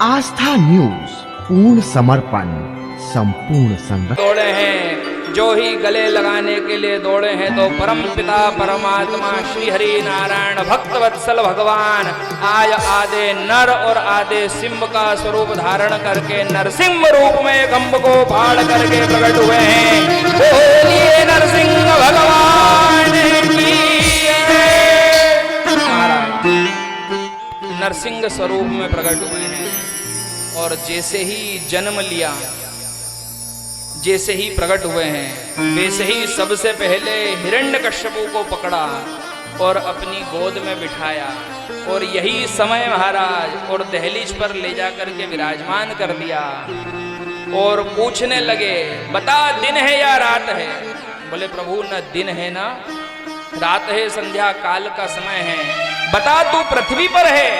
आस्था news, पूर्ण समर्पण, संपूर्ण संरक्षण। दौड़े हैं जो ही गले लगाने के लिए दौड़े हैं तो परम पिता परमात्मा श्री हरि नारायण भक्त वत्सल भगवान आज आधे नर और आधे सिंह का स्वरूप धारण करके नरसिंह रूप में गंभ को फाड़ करके प्रकट हुए हैं। बोलिए नरसिंह भगवान की महाराज नरसिंह स्वरूप में प्रकट हुए हैं और जैसे ही जन्म लिया, जैसे ही प्रकट हुए हैं, वैसे ही सबसे पहले हिरण्यकश्यपु को पकड़ा और अपनी गोद में बिठाया और यही समय महाराज और दहलीज पर ले जाकर के विराजमान कर दिया और पूछने लगे, बता दिन है या रात है? बोले प्रभु न दिन है ना रात है, संध्या काल का समय है। बता तू पृथ्वी पर है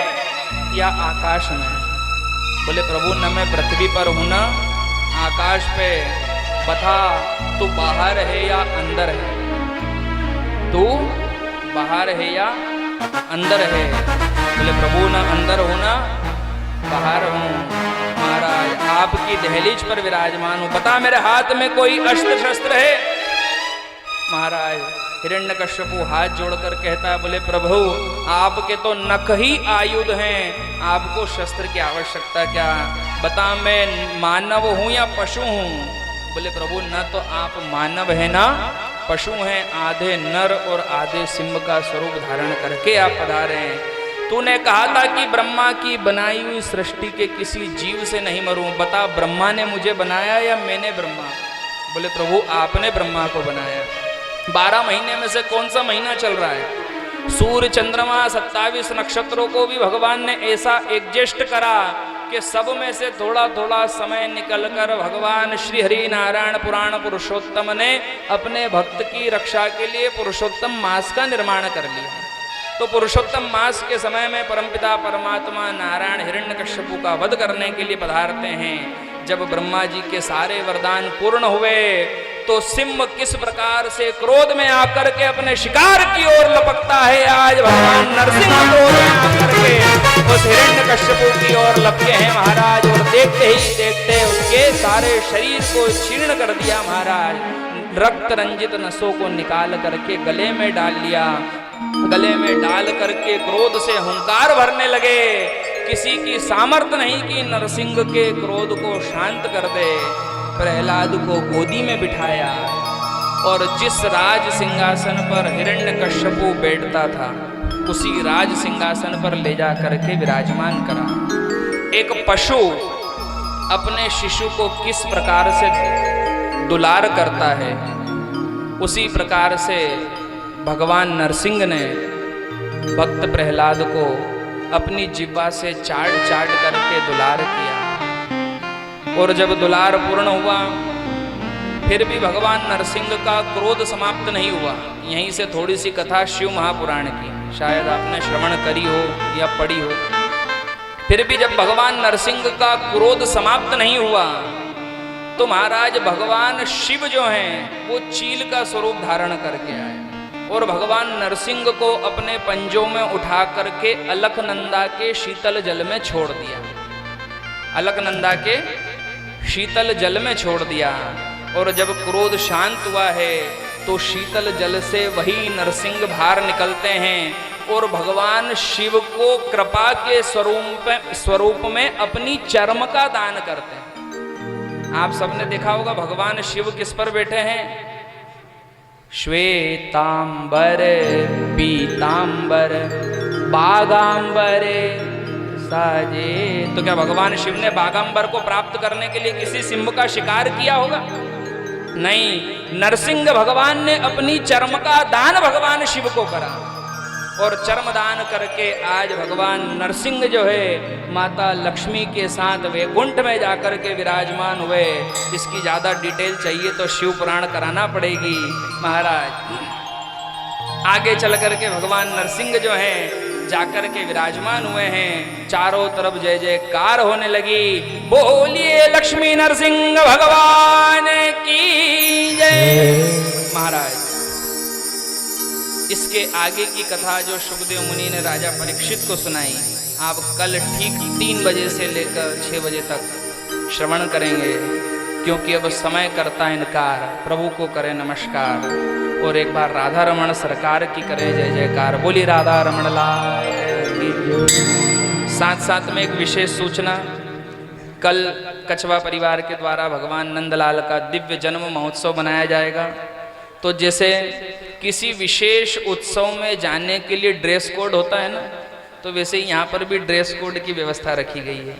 या आकाश में? बोले प्रभु न मैं पृथ्वी पर हूं ना आकाश पे। बता तू बाहर है या अंदर है? तू बाहर है या अंदर है? बोले प्रभु न अंदर हूं ना बाहर हूं। महाराज आपकी दहलीज पर विराजमान हूं। बता मेरे हाथ में कोई अस्त्र शस्त्र है? महाराज हिरण्यकश्यपु हाथ जोड़कर कहता है, बोले प्रभु आपके तो नख ही आयुध हैं, आपको शस्त्र की आवश्यकता क्या? बता मैं मानव हूं या पशु हूं? बोले प्रभु न तो आप मानव है ना पशु हैं, आधे नर और आधे सिंह का स्वरूप धारण करके आप पधारे हैं। तूने कहा था कि ब्रह्मा की बनाई हुई सृष्टि के किसी जीव से नहीं मरूं। बता ब्रह्मा ने मुझे बनाया या मैंने ब्रह्मा? बोले प्रभु आपने ब्रह्मा को बनाया। 12 महीने में से कौन सा महीना चल रहा है? सूर्य चंद्रमा 27 नक्षत्रों को भी भगवान ने ऐसा एडजस्ट करा कि सब में से थोड़ा थोड़ा समय निकलकर भगवान श्री हरि नारायण पुराण पुरुषोत्तम ने अपने भक्त की रक्षा के लिए पुरुषोत्तम मास का निर्माण कर लिया। तो पुरुषोत्तम मास के समय में परमपिता परमात्मा नारायण हिरण्यकश्यपु का वध करने के लिए पधारते हैं। जब ब्रह्मा जी के सारे वरदान पूर्ण हुए तो सिंह किस प्रकार से क्रोध में आकर के अपने शिकार की ओर लपकता है, आज भगवान नरसिंह क्रोध में आकर के उस हिरण्यकश्यपु की ओर लपके हैं महाराज। और देखते ही देखते उसके सारे शरीर को छीर्ण कर दिया महाराज। रक्त रंजित नसों को निकाल करके गले में डाल लिया। गले में डाल करके क्रोध से हुंकार भरने लगे। किसी की सामर्थ्य नहीं कि नरसिंह के क्रोध को शांत कर दे। प्रहलाद को गोदी में बिठाया और जिस राज सिंहासन पर हिरण्यकश्यपु बैठता था उसी राज सिंहासन पर ले जा करके विराजमान करा। एक पशु अपने शिशु को किस प्रकार से दुलार करता है उसी प्रकार से भगवान नरसिंह ने भक्त प्रहलाद को अपनी जिह्वा से चाट चाट करके दुलार किया। और जब दुलार पूर्ण हुआ फिर भी भगवान नरसिंह का क्रोध समाप्त नहीं हुआ। यहीं से थोड़ी सी कथा शिव महापुराण की शायद आपने श्रवण करी हो या पढ़ी हो। फिर भी जब भगवान नरसिंह का क्रोध समाप्त नहीं हुआ तो महाराज भगवान शिव जो हैं वो चील का स्वरूप धारण करके आए और भगवान नरसिंह को अपने पंजों में उठा करके अलकनंदा के शीतल जल में छोड़ दिया। अलकनंदा के शीतल जल में छोड़ दिया। और जब क्रोध शांत हुआ है तो शीतल जल से वही नरसिंह बाहर निकलते हैं और भगवान शिव को कृपा के स्वरूप में अपनी चर्म का दान करते हैं। आप सबने देखा होगा भगवान शिव किस पर बैठे हैं? श्वेतांबर पीतांबर बागांबरे साजे। तो क्या भगवान शिव ने बागांबर को प्राप्त करने के लिए किसी सिंह का शिकार किया होगा? नहीं, नरसिंह भगवान ने अपनी चर्म का दान भगवान शिव को करा और चर्म दान करके आज भगवान नरसिंह जो है माता लक्ष्मी के साथ वैकुंठ में जाकर के विराजमान हुए। इसकी ज्यादा डिटेल चाहिए तो शिव पुराण कराना पड़ेगी महाराज। आगे चल करके भगवान नरसिंह जो है जाकर के विराजमान हुए हैं। चारों तरफ जय जयकार होने लगी। बोलिए लक्ष्मी नरसिंह भगवान की जय। महाराज इसके आगे की कथा जो सुखदेव मुनि ने राजा परीक्षित को सुनाई आप कल ठीक 3 बजे से लेकर 6 बजे तक श्रवण करेंगे, क्योंकि अब समय करता इनकार, प्रभु को करें नमस्कार। और एक बार राधा रमण सरकार की करें जय जयकार। बोली राधा रमण लाल की। साथ साथ में एक विशेष सूचना, कल कछवा परिवार के द्वारा भगवान नंदलाल का दिव्य जन्म महोत्सव मनाया जाएगा। तो जैसे किसी विशेष उत्सव में जाने के लिए ड्रेस कोड होता है ना, तो वैसे ही यहाँ पर भी ड्रेस कोड की व्यवस्था रखी गई है।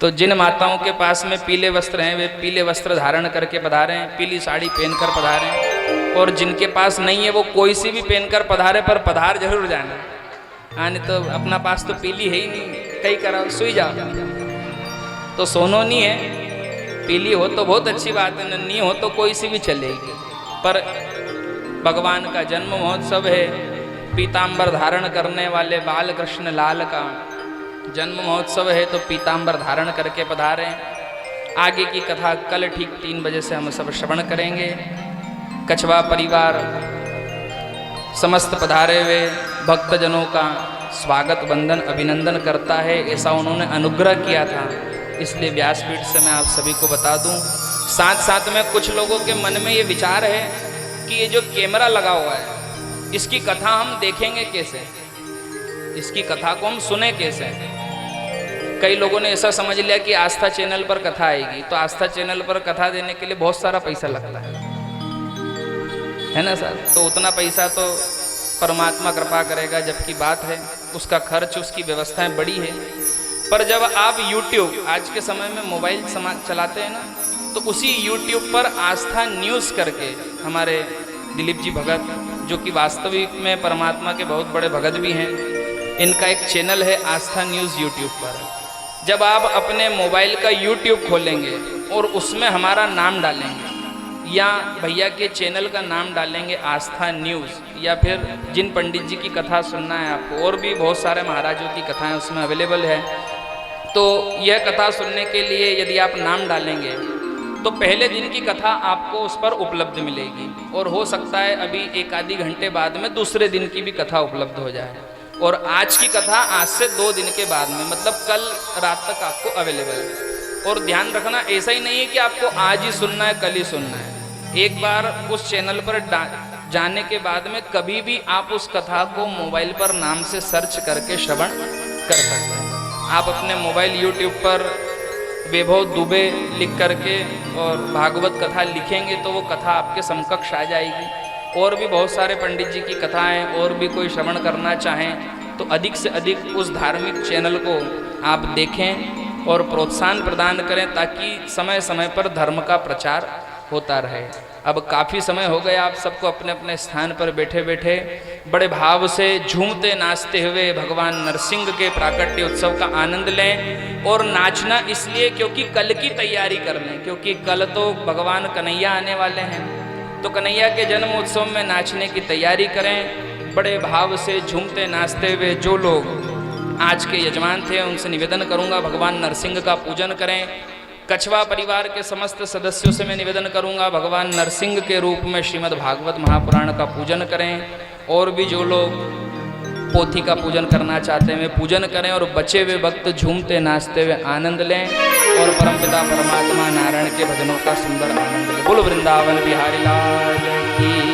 तो जिन माताओं के पास में पीले वस्त्र हैं वे पीले वस्त्र धारण करके पधारें, पीली साड़ी पहनकर पधारें। और जिनके पास नहीं है वो कोई सी भी पहनकर पधारे, पर पधार जरूर जाना। आने तो अपना पास तो पीली है ही नहीं, कई कराओ सुई जाओ। तो सोनो नहीं है, पीली हो तो बहुत अच्छी बात है, नहीं हो तो कोई सी भी चलेगी। पर भगवान का जन्म महोत्सव है, पीताम्बर धारण करने वाले बाल कृष्ण लाल का जन्म महोत्सव है, तो पीताम्बर धारण करके पधारें। आगे की कथा कल ठीक 3 बजे से हम सब श्रवण करेंगे। कछवा परिवार समस्त पधारे हुए भक्तजनों का स्वागत वंदन अभिनंदन करता है, ऐसा उन्होंने अनुग्रह किया था, इसलिए व्यासपीठ से मैं आप सभी को बता दूं। साथ साथ में कुछ लोगों के मन में ये विचार है कि ये जो कैमरा लगा हुआ है इसकी कथा हम देखेंगे कैसे, इसकी कथा को हम सुने कैसे। कई लोगों ने ऐसा समझ लिया कि आस्था चैनल पर कथा आएगी, तो आस्था चैनल पर कथा देने के लिए बहुत सारा पैसा लगता है ना सर। तो उतना पैसा तो परमात्मा कृपा करेगा, जबकि बात है उसका खर्च, उसकी व्यवस्थाएं बड़ी है। पर जब आप YouTube आज के समय में मोबाइल चलाते हैं ना, तो उसी YouTube पर आस्था न्यूज़ करके हमारे दिलीप जी भगत, जो कि वास्तविक में परमात्मा के बहुत बड़े भगत भी हैं, इनका एक चैनल है आस्था न्यूज़ YouTube पर। जब आप अपने मोबाइल का YouTube खोलेंगे और उसमें हमारा नाम डालेंगे या भैया के चैनल का नाम डालेंगे आस्था न्यूज़, या फिर जिन पंडित जी की कथा सुनना है आपको, और भी बहुत सारे महाराजों की कथाएं उसमें अवेलेबल है, तो यह कथा सुनने के लिए यदि आप नाम डालेंगे तो पहले दिन की कथा आपको उस पर उपलब्ध मिलेगी, और हो सकता है अभी 1 आध घंटे बाद में दूसरे दिन की भी कथा उपलब्ध हो जाए। और आज की कथा आज से 2 दिन के बाद में, मतलब कल रात तक आपको अवेलेबल है। और ध्यान रखना, ऐसा ही नहीं है कि आपको आज ही सुनना है कल ही सुनना है। एक बार उस चैनल पर जाने के बाद में कभी भी आप उस कथा को मोबाइल पर नाम से सर्च करके श्रवण कर सकते हैं। आप अपने मोबाइल YouTube पर वैभव दुबे लिख करके और भागवत कथा लिखेंगे तो वो कथा आपके समकक्ष आ जाएगी। और भी बहुत सारे पंडित जी की कथाएं, और भी कोई श्रवण करना चाहें तो अधिक से अधिक उस धार्मिक चैनल को आप देखें और प्रोत्साहन प्रदान करें, ताकि समय समय पर धर्म का प्रचार होता रहे। अब काफ़ी समय हो गया आप सबको अपने अपने स्थान पर बैठे बैठे बड़े भाव से झूमते नाचते हुए भगवान नरसिंह के प्राकट्य उत्सव का आनंद लें। और नाचना इसलिए क्योंकि कल की तैयारी कर लें, क्योंकि कल तो भगवान कन्हैया आने वाले हैं, तो कन्हैया के जन्म उत्सव में नाचने की तैयारी करें। बड़े भाव से झूमते नाचते हुए जो लोग आज के यजमान थे उनसे निवेदन करूंगा भगवान नरसिंह का पूजन करें। कछवा परिवार के समस्त सदस्यों से मैं निवेदन करूंगा भगवान नरसिंह के रूप में श्रीमद् भागवत महापुराण का पूजन करें। और भी जो लोग पोथी का पूजन करना चाहते हैं वे पूजन करें, और बचे हुए भक्त झूमते नाचते हुए आनंद लें और परमपिता परमात्मा नारायण के भजनों का सुंदर आनंद लें। बोलो वृंदावन बिहारी लाल की।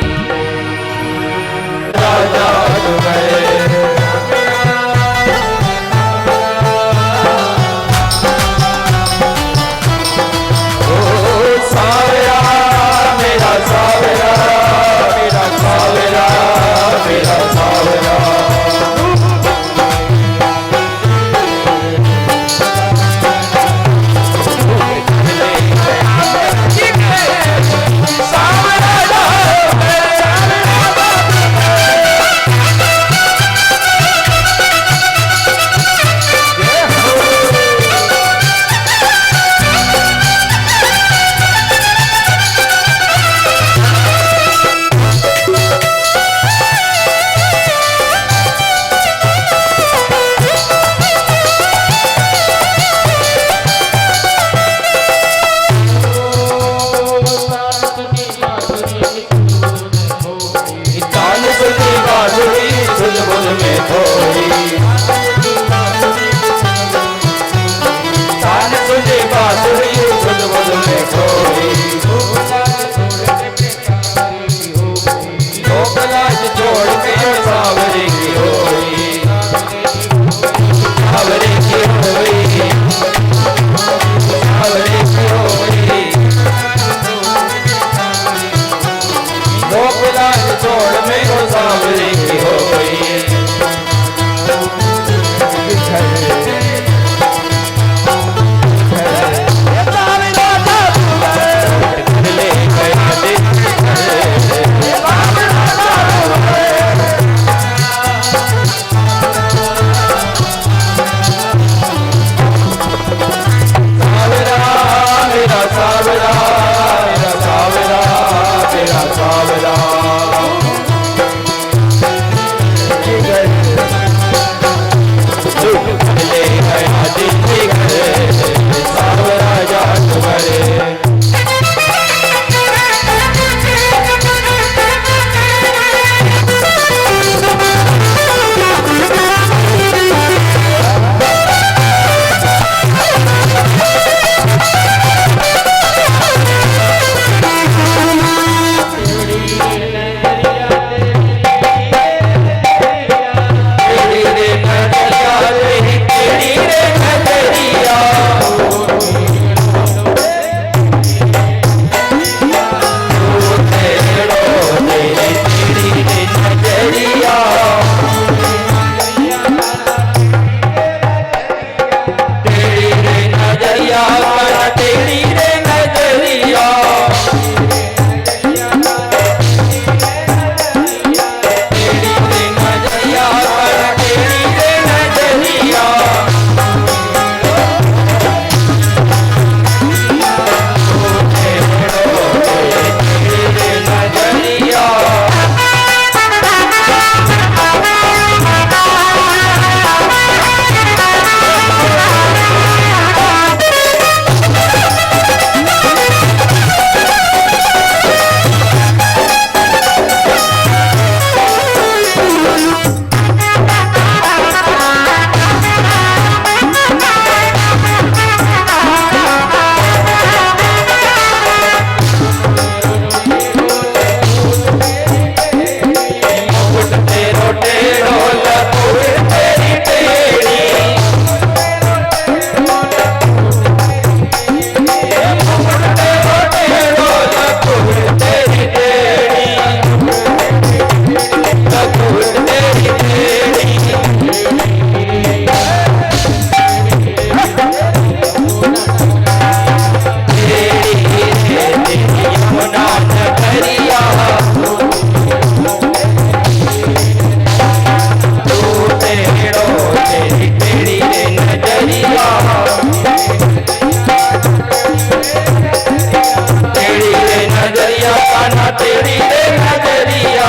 नजरिया कर तेरी रे नजरिया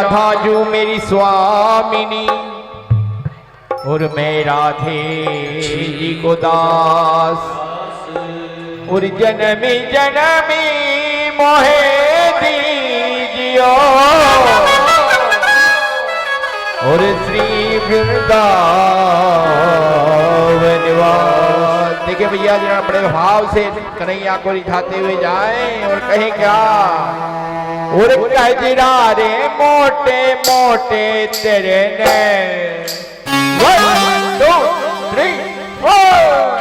राधाजू मेरी स्वामिनी और मैं राधे जी को दास और जन्मी जन्मी मोहे दीजियो और श्री वृंदावन निवास। देखिए भैया जरा बड़े भाव से कन्हैया को रिझाते हुए जाएं और कहें क्या और कजरा रे मोटे मोटे तेरे ने 1 2 3 4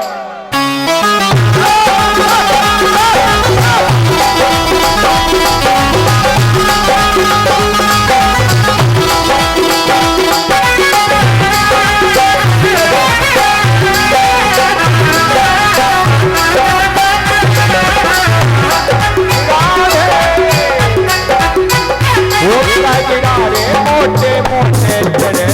मोटे मोटे तेरे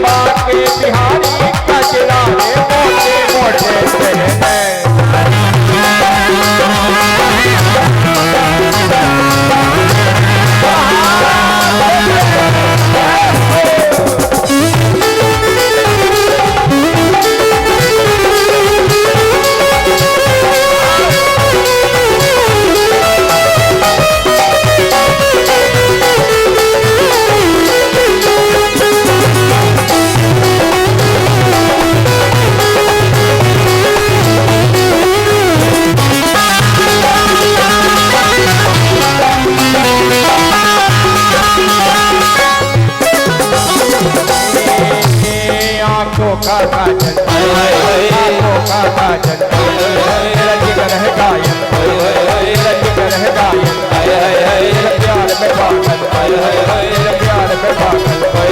बाके बिहारी कजरा मोटे मोटे तेरे आंखों का काजल आंखों का काजल रज कर है गायन रज कर है गायन प्यार में पागल प्यार में पागल कर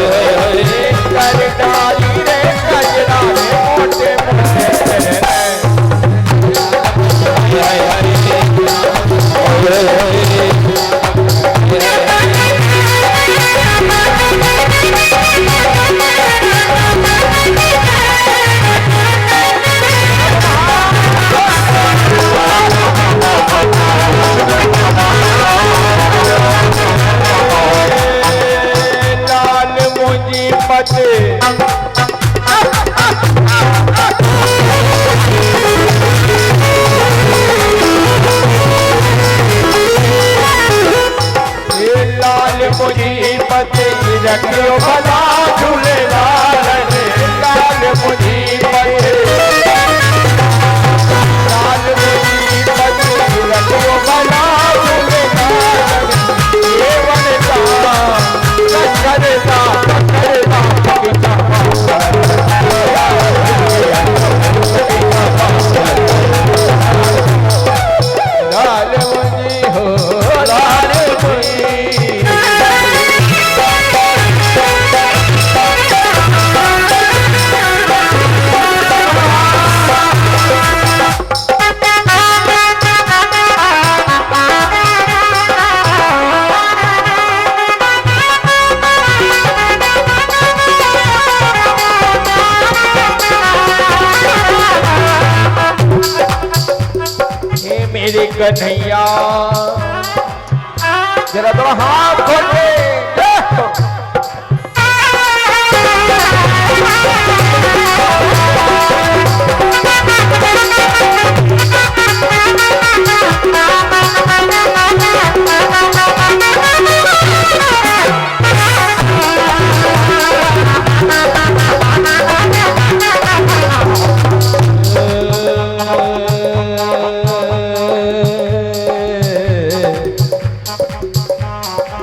डाली रे कजरा रे मोटे मोटे तेरे रखियो भला झूलेलाल रे लाल मुसीबत लाल मुसीबत रखियो भला झूलेलाल ये बनता करता लाल मुझी हो लाल मुझी मेरे कन्हैया जरा थोड़ा हाथ खोल दे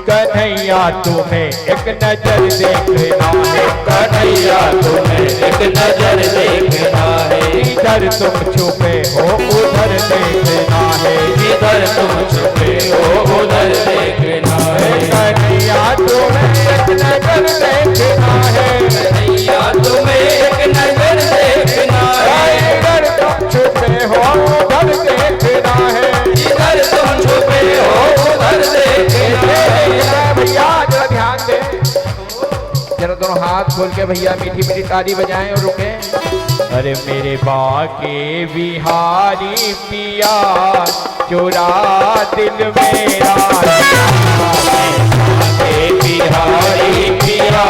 कन्हैया तुम्हें एक नजर देखना है कन्हैया तुम्हें एक नजर देखना है इधर तुम छुपे हो उधर देखना है इधर तुम छुपे हो उधर देखना है कन्हैया तुम्हें एक नजर देखना है कन्हैया तुम्हें एक नजर देखना है इधर तुम छुपे हो उधर देखना है इधर तुम छुपे हो उधर देखना है भैया जरा ध्यान दे जरा दोनों हाथ खोल के भैया मीठी मीठी ताली बजाएं और रुके अरे मेरे बाके बिहारी पिया चुरा दिल मेरा बिहारी पिया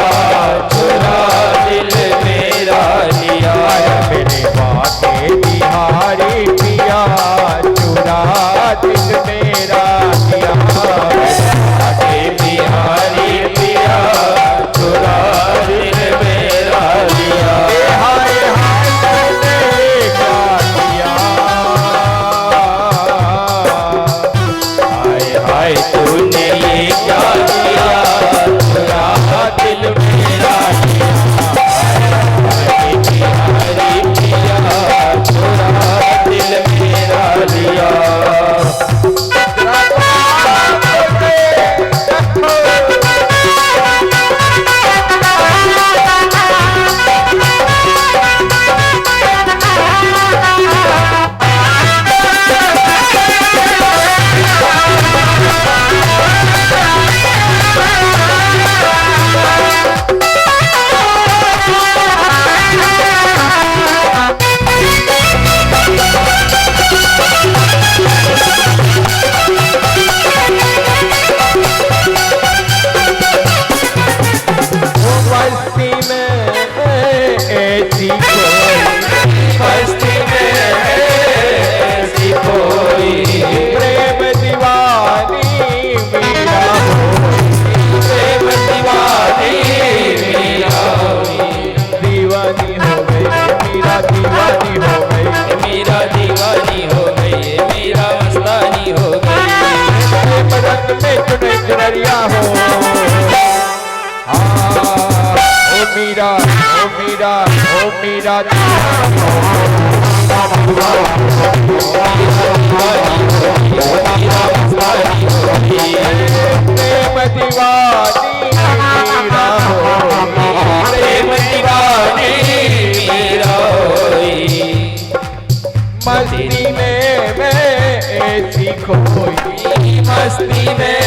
चुरा दिल मेरा लिया मेरे बाके बिहारी पिया चुरा दिल मेरा लिया बिहारी पिया चुरा दिल मेरा लिया हाय हाय तूने क्या किया हाय हाय तूने ये क्या किया चुरा दिल मेरा लिया बिहारी पिया चुरा दिल मेरा लिया मस्ती में मैं ऐसी खोई मस्ती में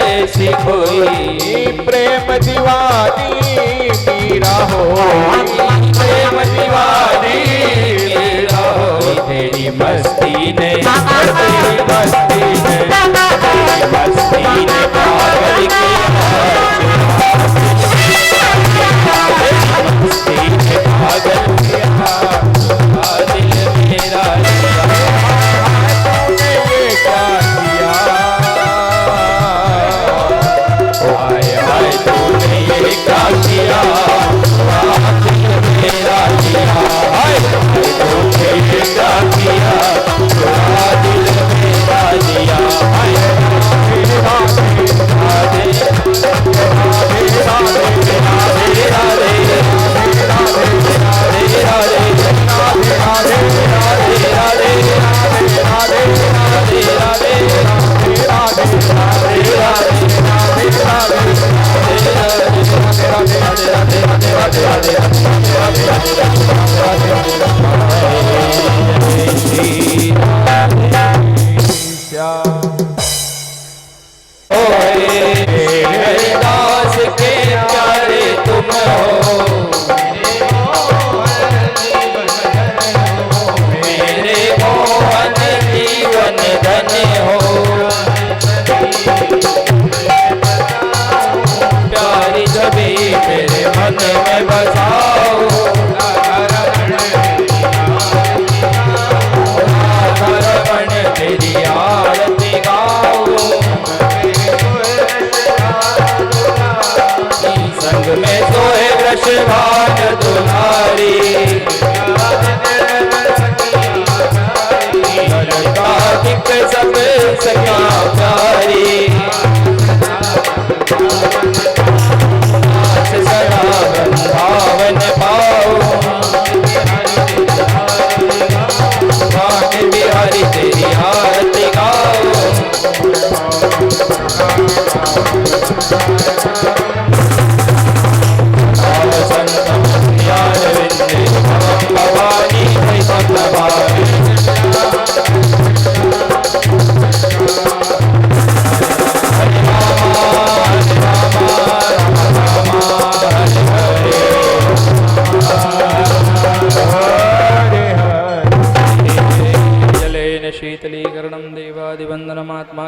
ऐसी खोई प्रेम दीवानी मेरा हो प्रेम दीवानी मेरा हो तेरी मस्ती ने तेरी मस्ती ने तेरी मस्ती ने पागल किया मस्ती ने पागल किया दिल मेरा क्या किया हाय हाय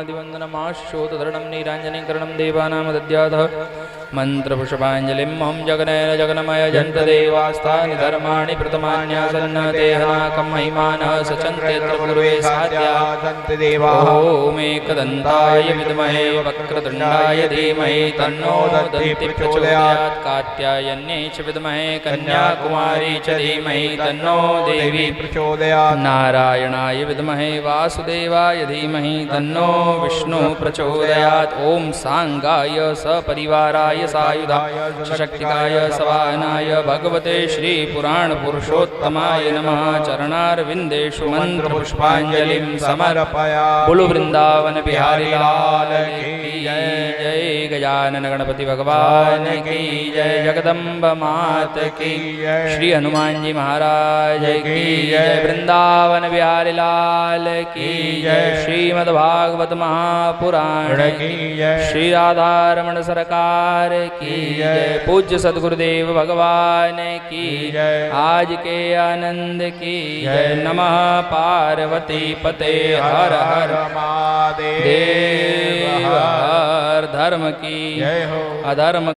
पादिवन्दनमाश्चोतधरणं नीराञ्जनीकरणं देवानां दद्यातः मन्त्रपुष्पाञ्जलिं मम जगनयन जगन्मय जन्तदेवास्तानि धर्माणि प्रथमान्यासन्न देहनाकं महिमानः सचन्तेऽत्र पूर्वे साध्या सन्ति देवाः ओमेकदन्ताय विद्महे वक्रतुण्डाय धीमहि तन्नो दन्ति प्रचोदयात् कात्यायन्यै च विद्महे कन्याकुमारी च धीमहि तन्नो देवी प्रचोदयात् नारायणाय विद्महे वासुदेवाय धीमहि तन्नो विष्णु प्रचोदयात् ओम सांगाय सपरिवाराय सायुधाय सशक्तिकाय सवाहनाय भगवते श्री पुराण पुरुषोत्तमाय नमः चरणारविन्देषु मंत्र पुष्पांजलिं समर्पया बोलो वृंदावन बिहारी लाल की जय गजानन गणपति भगवान की जय जगदम्ब मात की श्री हनुमान जी महाराज की जय वृंदावन बिहारी लाल की जय श्रीमद्भागवत महापुराण की जय श्री राधारमण सरकार की जय पूज्य सद्गुरुदेव भगवान की जय आज के आनंद की जय नमः पार्वती पते हर हर महादेव देव हर धर्म की जय हो अधर्म